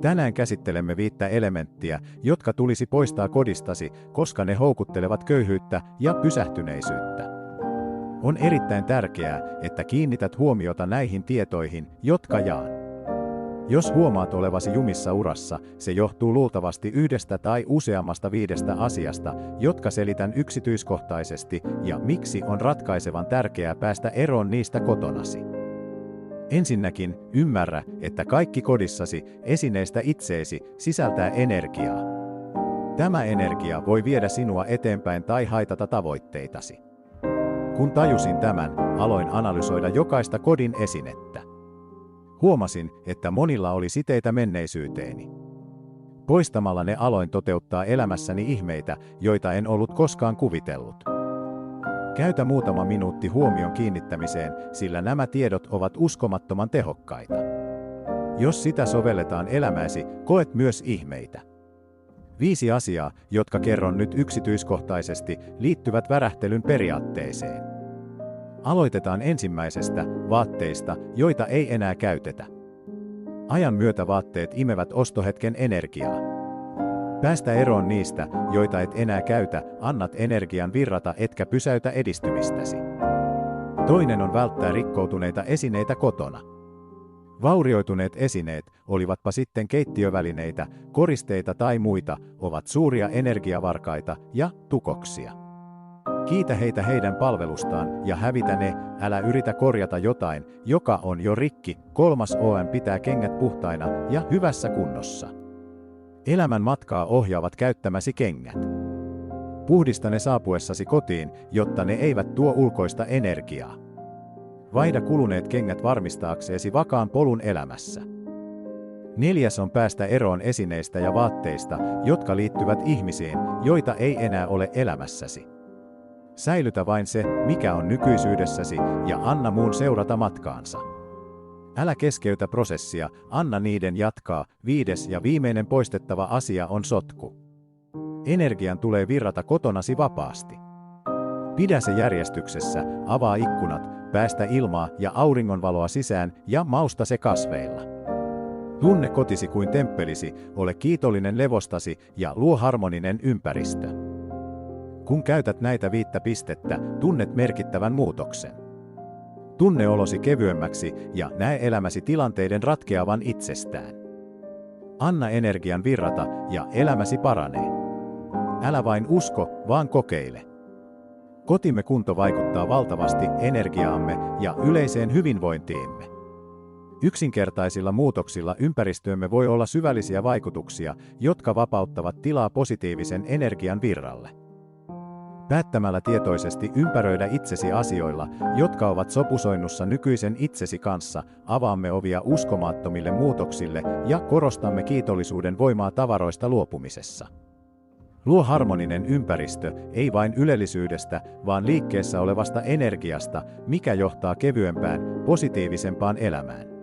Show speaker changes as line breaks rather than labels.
Tänään käsittelemme 5 elementtiä, jotka tulisi poistaa kodistasi, koska ne houkuttelevat köyhyyttä ja pysähtyneisyyttä. On erittäin tärkeää, että kiinnität huomiota näihin tietoihin, jotka jaan. Jos huomaat olevasi jumissa urassa, se johtuu luultavasti 1 tai useammasta 5 asiasta, jotka selitän yksityiskohtaisesti ja miksi on ratkaisevan tärkeää päästä eroon niistä kotonasi. Ensinnäkin, ymmärrä, että kaikki kodissasi, esineistä itseesi, sisältää energiaa. Tämä energia voi viedä sinua eteenpäin tai haitata tavoitteitasi. Kun tajusin tämän, aloin analysoida jokaista kodin esinettä. Huomasin, että monilla oli siteitä menneisyyteeni. Poistamalla ne aloin toteuttaa elämässäni ihmeitä, joita en ollut koskaan kuvitellut. Käytä muutama minuutti huomion kiinnittämiseen, sillä nämä tiedot ovat uskomattoman tehokkaita. Jos sitä sovelletaan elämääsi, koet myös ihmeitä. 5 asiaa, jotka kerron nyt yksityiskohtaisesti, liittyvät värähtelyn periaatteeseen. Aloitetaan ensimmäisestä, vaatteista, joita ei enää käytetä. Ajan myötä vaatteet imevät ostohetken energiaa. Päästä eroon niistä, joita et enää käytä, annat energian virrata etkä pysäytä edistymistäsi. Toinen on välttää rikkoutuneita esineitä kotona. Vaurioituneet esineet, olivatpa sitten keittiövälineitä, koristeita tai muita, ovat suuria energiavarkaita ja tukoksia. Kiitä heitä heidän palvelustaan ja hävitä ne, älä yritä korjata jotain, joka on jo rikki. 3. OM pitää kengät puhtaina ja hyvässä kunnossa. Elämän matkaa ohjaavat käyttämäsi kengät. Puhdista ne saapuessasi kotiin, jotta ne eivät tuo ulkoista energiaa. Vaihda kuluneet kengät varmistaaksesi vakaan polun elämässä. 4. on päästä eroon esineistä ja vaatteista, jotka liittyvät ihmisiin, joita ei enää ole elämässäsi. Säilytä vain se, mikä on nykyisyydessäsi, ja anna muun seurata matkaansa. Älä keskeytä prosessia, anna niiden jatkaa. 5. ja viimeinen poistettava asia on sotku. Energian tulee virrata kotonasi vapaasti. Pidä se järjestyksessä, avaa ikkunat, päästä ilmaa ja auringonvaloa sisään ja mausta se kasveilla. Tunne kotisi kuin temppelisi, ole kiitollinen levostasi ja luo harmoninen ympäristö. Kun käytät näitä 5 pistettä, tunnet merkittävän muutoksen. Tunne olosi kevyemmäksi ja näe elämäsi tilanteiden ratkeavan itsestään. Anna energian virrata ja elämäsi paranee. Älä vain usko, vaan kokeile. Kotimme kunto vaikuttaa valtavasti energiaamme ja yleiseen hyvinvointiimme. Yksinkertaisilla muutoksilla ympäristöömme voi olla syvällisiä vaikutuksia, jotka vapauttavat tilaa positiivisen energian virralle. Päättämällä tietoisesti ympäröidä itsesi asioilla, jotka ovat sopusoinnussa nykyisen itsesi kanssa, avaamme ovia uskomattomille muutoksille ja korostamme kiitollisuuden voimaa tavaroista luopumisessa. Luo harmoninen ympäristö, ei vain ylellisyydestä, vaan liikkeessä olevasta energiasta, mikä johtaa kevyempään, positiivisempaan elämään.